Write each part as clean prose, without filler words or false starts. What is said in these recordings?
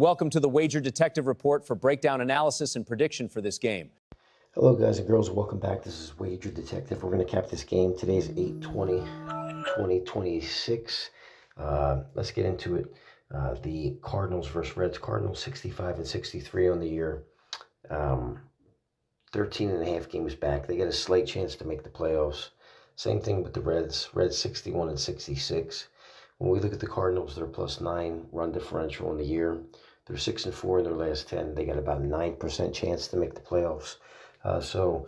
Welcome to the Wager Detective Report for breakdown analysis and prediction for this game. Hello guys and girls, welcome back. This is Wager Detective. We're going to cap this game. Today's 8/20/2026. Let's get into it. The Cardinals versus Reds. Cardinals 65-63 on the year. 13.5 games back. They get a slight chance to make the playoffs. Same thing with the Reds. Reds 61-66. When we look at the Cardinals, they're +9 run differential in the year. They're 6-4 in their last 10. They got about a 9% chance to make the playoffs. So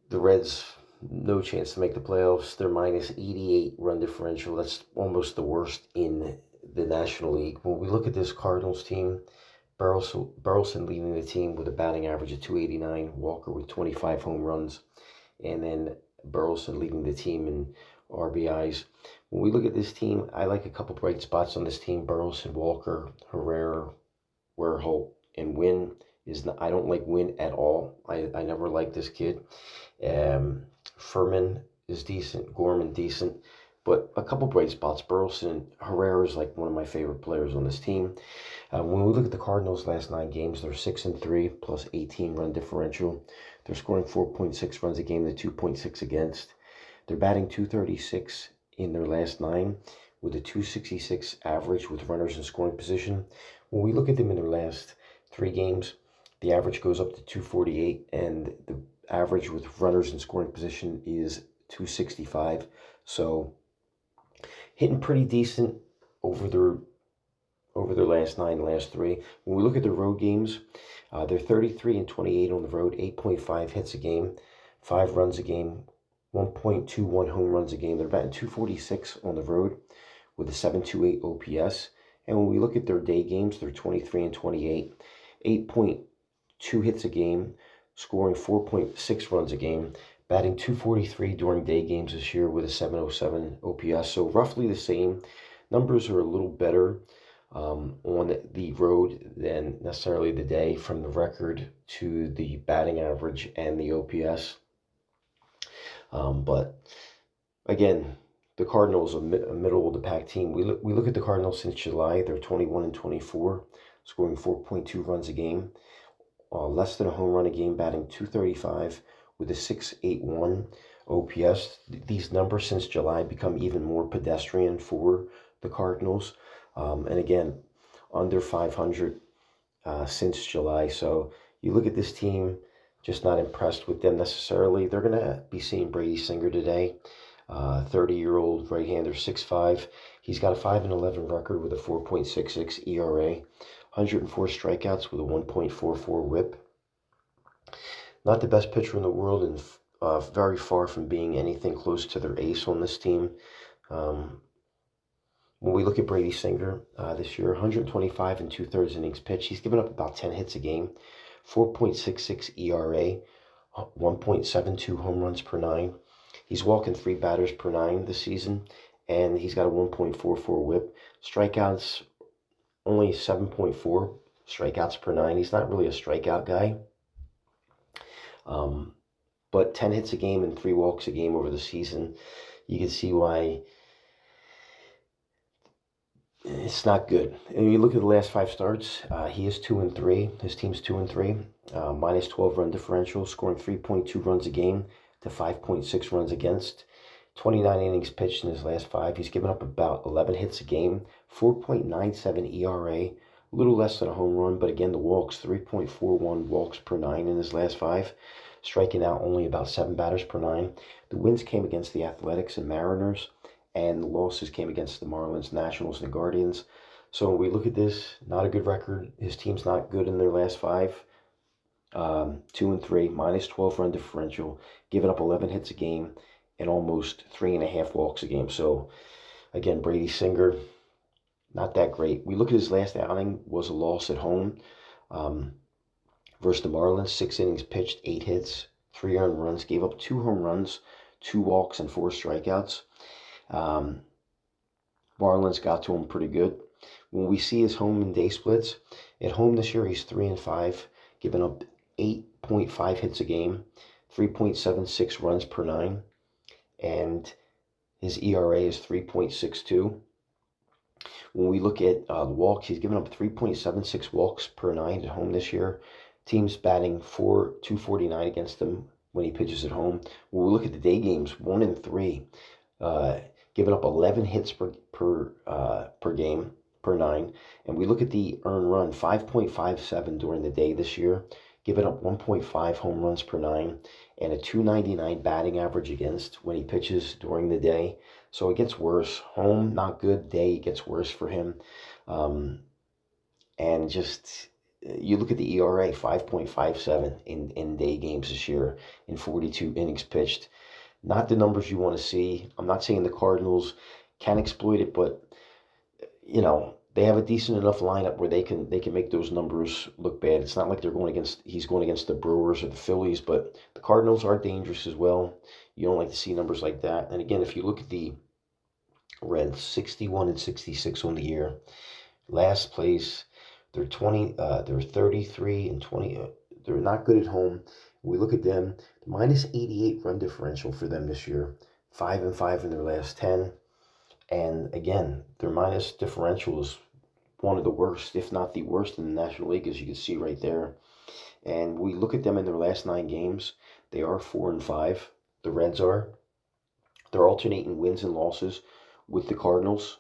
the Reds, no chance to make the playoffs. They're -88 run differential. That's almost the worst in the National League. When we look at this Cardinals team, Burleson leading the team with a batting average of .289, Walker with 25 home runs, and then Burleson leading the team in RBIs. When we look at this team, I like a couple bright spots on this team. Burleson, Walker, Herrera, Werholt, and Wynn. I don't like Wynn at all. I never liked this kid. Furman is decent. Gorman decent. But a couple bright spots. Burleson, Herrera is like one of my favorite players on this team. When we look at the Cardinals' last 9 games, they're 6-3 plus 18 run differential. They're scoring 4.6 runs a game to 2.6 against. They're batting .236 in their last 9 with a .266 average with runners in scoring position. When we look at them in their last 3 games, the average goes up to .248, and the average with runners in scoring position is .265. So hitting pretty decent over their last 9, last 3. When we look at their road games, they're 33-28 on the road, 8.5 hits a game, 5 runs a game, 1.21 home runs a game. They're batting .246 on the road with a .728 OPS. And when we look at their day games, they're 23-28, 8.2 hits a game, scoring 4.6 runs a game, batting .243 during day games this year with a .707 OPS. So roughly the same. Numbers are a little better on the road than necessarily the day, from the record to the batting average and the OPS. But again, the Cardinals are a middle of the pack team. We look at the Cardinals since July. They're 21-24, scoring 4.2 runs a game, less than a home run a game, batting .235 with a .681 OPS. These numbers since July become even more pedestrian for the Cardinals. And again, under 500 since July. So you look at this team, just not impressed with them necessarily. They're going to be seeing Brady Singer today. 30-year-old right-hander, 6'5". He's got a 5-11 record with a 4.66 ERA, 104 strikeouts with a 1.44 WHIP. Not the best pitcher in the world, and very far from being anything close to their ace on this team. When we look at Brady Singer this year, 125 2/3 innings pitched. He's given up about 10 hits a game, 4.66 ERA, 1.72 home runs per 9. He's walking 3 batters per 9 this season, and he's got a 1.44 WHIP. Strikeouts, only 7.4 strikeouts per 9. He's not really a strikeout guy. But 10 hits a game and 3 walks a game over the season. You can see why it's not good. And you look at the last 5 starts, he is 2-3. His team's 2-3, -12 run differential, scoring 3.2 runs a game to 5.6 runs against. 29 innings pitched in his last 5. He's given up about 11 hits a game, 4.97 ERA, a little less than a home run, but again, the walks, 3.41 walks per 9 in his last 5, striking out only about 7 batters per 9. The wins came against the Athletics and Mariners, and the losses came against the Marlins, Nationals, and Guardians. So when we look at this, not a good record. His team's not good in their last 5. 2-3, -12 run differential, giving up 11 hits a game, and almost 3.5 walks a game. So again, Brady Singer, not that great. We look at his last outing, was a loss at home versus the Marlins. 6 innings pitched, 8 hits, 3 earned runs, gave up 2 home runs, 2 walks, and 4 strikeouts. Marlins got to him pretty good. When we see his home and day splits, at home this year he's 3-5, giving up 8.5 hits a game, 3.76 runs per 9, and his ERA is 3.62. When we look at the walks, he's given up 3.76 walks per nine at home this year. Teams batting 249 against him when he pitches at home. When we look at the day games, 1-3, giving up 11 hits per game per nine. And we look at the earned run, 5.57 during the day this year, giving up 1.5 home runs per nine and a 299 batting average against when he pitches during the day. So it gets worse. Home, not good. Day gets worse for him. And just, you look at the ERA, 5.57 in day games this year in 42 innings pitched. Not the numbers you want to see. I'm not saying the Cardinals can exploit it, but, they have a decent enough lineup where they can make those numbers look bad. It's not like he's going against the Brewers or the Phillies, but the Cardinals are dangerous as well. You don't like to see numbers like that. And again, if you look at the Reds, 61-66 on the year. Last place, they're 33-20. They're not good at home. We look at them, minus 88 run differential for them this year, 5-5 in their last 10. And again, their minus differential is one of the worst, if not the worst in the National League, as you can see right there. And we look at them in their last 9 games. They are 4-5. The Reds are. They're alternating wins and losses with the Cardinals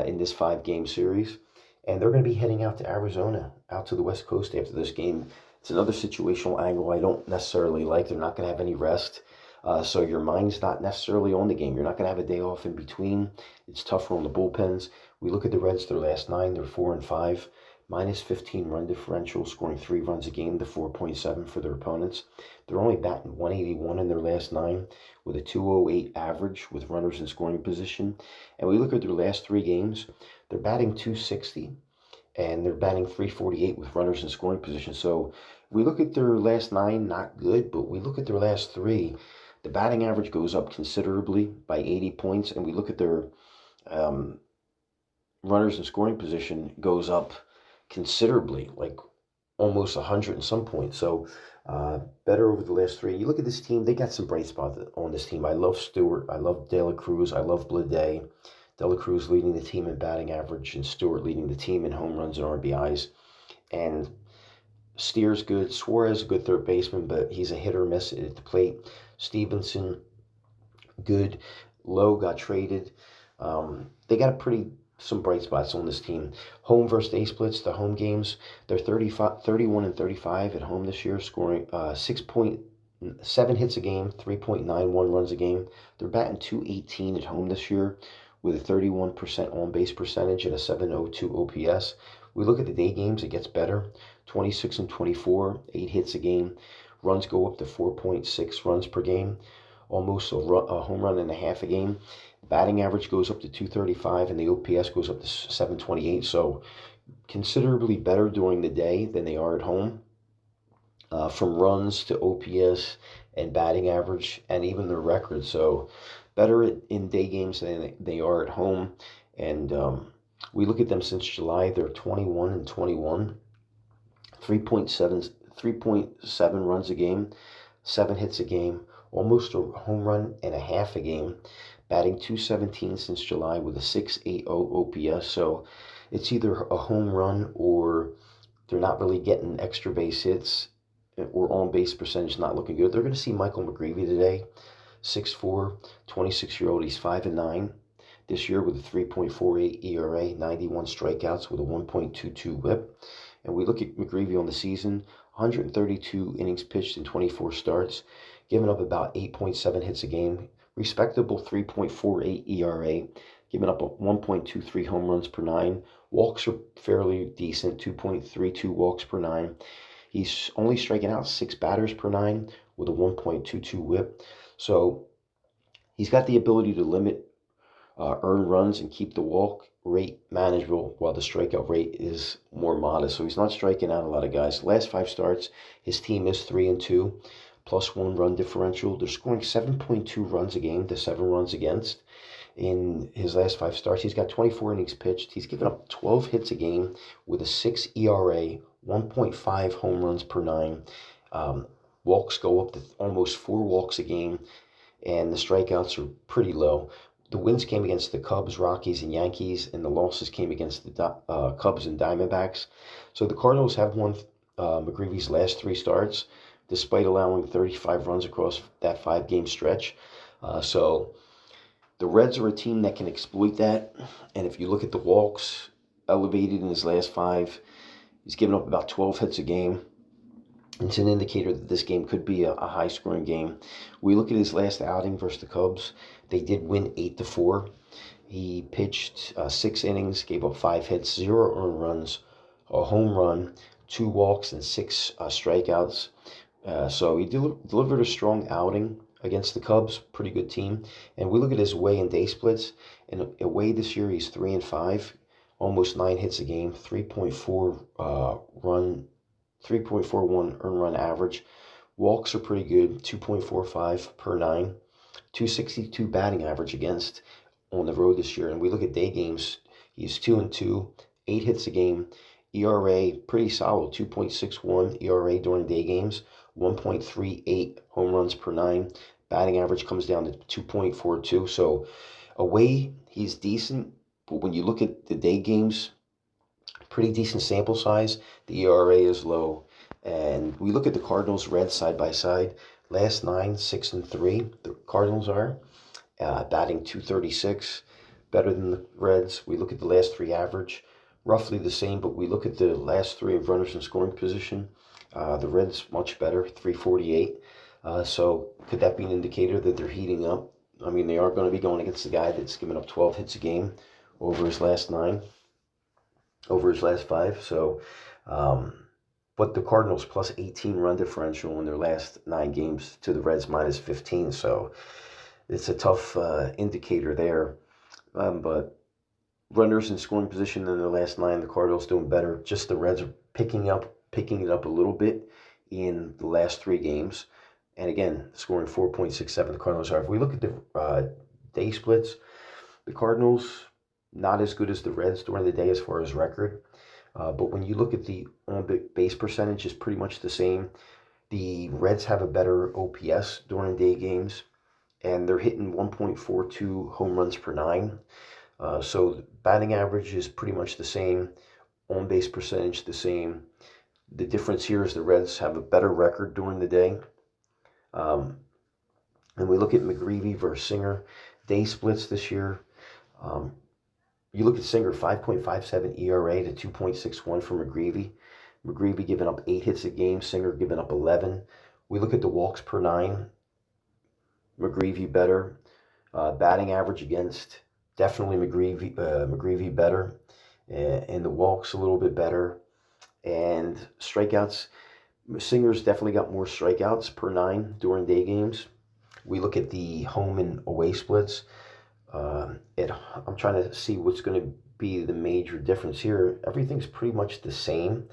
in this 5-game series. And they're going to be heading out to Arizona, out to the West Coast after this game. It's another situational angle I don't necessarily like. They're not going to have any rest. So your mind's not necessarily on the game. You're not going to have a day off in between. It's tougher on the bullpens. We look at the Reds, their last 9, they're 4-5, minus 15 run differential, scoring 3 runs a game to 4.7 for their opponents. They're only batting 181 in their last 9 with a 208 average with runners in scoring position. And we look at their last 3 games, they're batting 260 and they're batting 348 with runners in scoring position. So we look at their last 9, not good, but we look at their last 3, the batting average goes up considerably by 80 points, and we look at their runners in scoring position goes up considerably, like almost 100 and some points. So better over the last 3. You look at this team, they got some bright spots on this team. I love Stewart. I love De La Cruz. I love Blade. De La Cruz leading the team in batting average and Stewart leading the team in home runs and RBIs. And Steer's good. Suarez, a good third baseman, but he's a hit or miss at the plate. Stevenson, good. Lowe got traded. They got some bright spots on this team. Home versus day splits, the home games, they're 31-35 at home this year, scoring 6.7 hits a game, 3.91 runs a game. They're batting 218 at home this year with a 31% on-base percentage and a 702 OPS. We look at the day games, it gets better. 26-24, 8 hits a game. Runs go up to 4.6 runs per game, almost a home run and a half a game. Batting average goes up to 235, and the OPS goes up to 728. So considerably better during the day than they are at home. From runs to OPS and batting average, and even their record. So better in day games than they are at home. And we look at them since July, they're 21-21, 3.7 runs a game, 7 hits a game, almost a home run and a half a game, batting 217 since July with a 680 OPS. So it's either a home run or they're not really getting extra base hits or on-base percentage not looking good. They're going to see Michael McGreevy today, 6'4", 26-year-old. He's 5-9 this year with a 3.48 ERA, 91 strikeouts with a 1.22 whip. And we look at McGreevy on the season, 132 innings pitched in 24 starts, giving up about 8.7 hits a game, respectable 3.48 ERA, giving up 1.23 home runs per 9. Walks are fairly decent, 2.32 walks per 9. He's only striking out 6 batters per 9 with a 1.22 whip. So he's got the ability to limit earned runs and keep the walk rate manageable while the strikeout rate is more modest. So he's not striking out a lot of guys. Last 5 starts, his team is 3-2, +1 run differential. They're scoring 7.2 runs a game to 7 runs against. In his last 5 starts, he's got 24 innings pitched. He's given up 12 hits a game with a 6 ERA, 1.5 home runs per 9. Walks go up to almost 4 walks a game, and the strikeouts are pretty low. the wins came against the Cubs, Rockies, and Yankees, and the losses came against the Cubs and Diamondbacks. So the Cardinals have won McGreevy's last 3 starts, despite allowing 35 runs across that 5-game stretch. So the Reds are a team that can exploit that. And if you look at the walks elevated in his last 5, he's given up about 12 hits a game. It's an indicator that this game could be a high-scoring game. We look at his last outing versus the Cubs. They did win 8-4. He pitched 6 innings, gave up 5 hits, 0 earned runs, a home run, 2 walks, and 6 strikeouts. So he delivered a strong outing against the Cubs, pretty good team. And we look at his away and day splits. And away this year, he's 3-5, almost 9 hits a game, 3.41 earned run average. Walks are pretty good, 2.45 per 9. 262 batting average against on the road this year. And we look at day games, he's 2-2, 8 hits a game. ERA, pretty solid, 2.61 ERA during day games, 1.38 home runs per 9. Batting average comes down to 2.42. So away, he's decent. But when you look at the day games, pretty decent sample size. The ERA is low. And we look at the Cardinals, Reds side by side. Last 9, 6-3. The Cardinals are batting .236, better than the Reds. We look at the last 3 average, roughly the same, but we look at the last 3 of runners in scoring position. The Reds much better, .348. So could that be an indicator that they're heating up? I mean, they are going to be going against the guy that's given up 12 hits a game over his last 9, over his last 5. So, but the Cardinals plus 18 run differential in their last 9 games to the Reds minus 15. So it's a tough indicator there. But runners in scoring position in their last 9, the Cardinals doing better. Just the Reds are picking it up a little bit in the last 3 games. And again, scoring 4.67, the Cardinals are. If we look at the day splits, the Cardinals not as good as the Reds during the day as far as record. But when you look at the on-base percentage, it's pretty much the same. The Reds have a better OPS during day games, and they're hitting 1.42 home runs per 9. So the batting average is pretty much the same. On-base percentage the same. The difference here is the Reds have a better record during the day. And we look at McGreevy versus Singer. Day splits this year. You look at Singer, 5.57 ERA to 2.61 for McGreevy. McGreevy giving up 8 hits a game. Singer giving up 11. We look at the walks per 9. McGreevy better. Batting average against, definitely McGreevy better. And the walks a little bit better. And strikeouts, Singer's definitely got more strikeouts per 9 during day games. We look at the home and away splits. I'm trying to see what's going to be the major difference here. Everything's pretty much the same.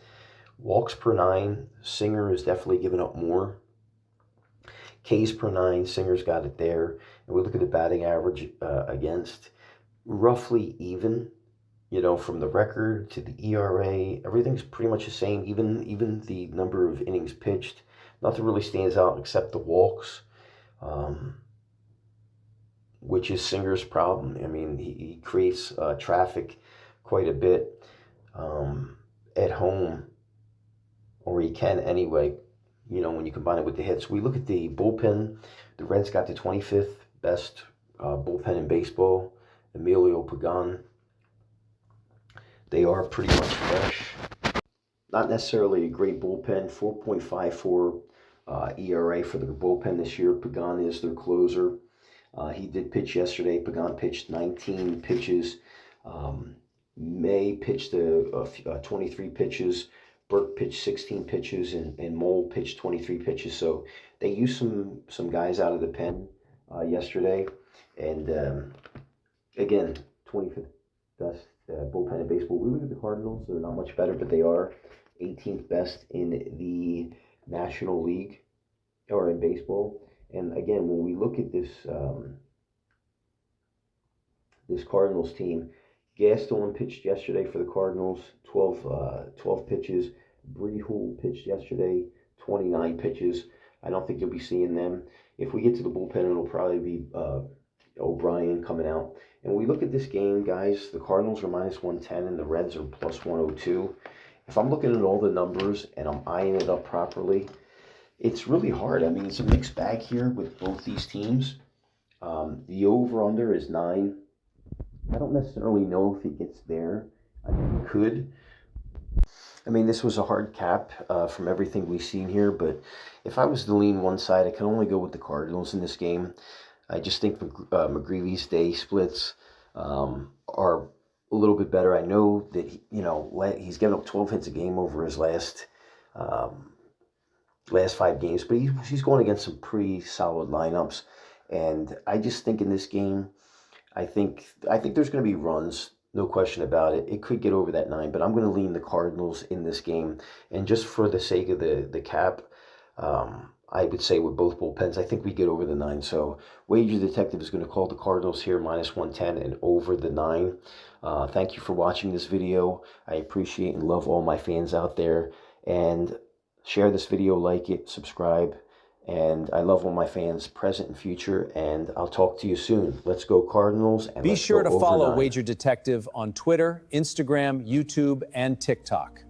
Walks per 9, Singer is definitely giving up more. Ks per 9, Singer's got it there. And we look at the batting average against, roughly even. You know, from the record to the ERA, everything's pretty much the same. Even the number of innings pitched, nothing really stands out except the walks, which is Singer's problem. I mean, he creates traffic quite a bit at home, or he can anyway. You know, when you combine it with the hits. We look at the bullpen. The Reds got the 25th best bullpen in baseball. Emilio Pagan. They are pretty much fresh. Not necessarily a great bullpen. 4.54 ERA for the bullpen this year. Pagan is their closer. He did pitch yesterday. Pagan pitched 19 pitches. May pitched 23 pitches. Burke pitched 16 pitches, and Mole pitched 23 pitches. So they used some guys out of the pen yesterday. And again, 25th best bullpen in baseball. We look at the Cardinals. They're not much better, but they are 18th best in the National League or in baseball. And again, when we look at this this Cardinals team, Gaston pitched yesterday for the Cardinals, 12 pitches. Brehul pitched yesterday, 29 pitches. I don't think you'll be seeing them. If we get to the bullpen, it'll probably be O'Brien coming out. And we look at this game, guys, the Cardinals are minus 110 and the Reds are plus 102. If I'm looking at all the numbers and I'm eyeing it up properly, it's really hard. I mean, it's a mixed bag here with both these teams. The over-under is 9. I don't necessarily know if it gets there. I mean, it could. I mean, this was a hard cap from everything we've seen here, but if I was to lean one side, I can only go with the Cardinals in this game. I just think McGreevy's day splits are a little bit better. I know that he's given up 12 hits a game over his last 5 games, but he's going against some pretty solid lineups, and I just think in this game, I think there's going to be runs. No question about it. It could get over that 9, but I'm going to lean the Cardinals in this game. And just for the sake of the cap, I would say with both bullpens, I think we get over the 9. So Wager Detective is going to call the Cardinals here minus 110 and over the 9. Thank you for watching this video. I appreciate and love all my fans out there. And share this video, like it, subscribe. And I love all my fans, present and future, and I'll talk to you soon. Let's go Cardinals. And Be sure to follow 9. Wager Detective on Twitter, Instagram, YouTube, and TikTok.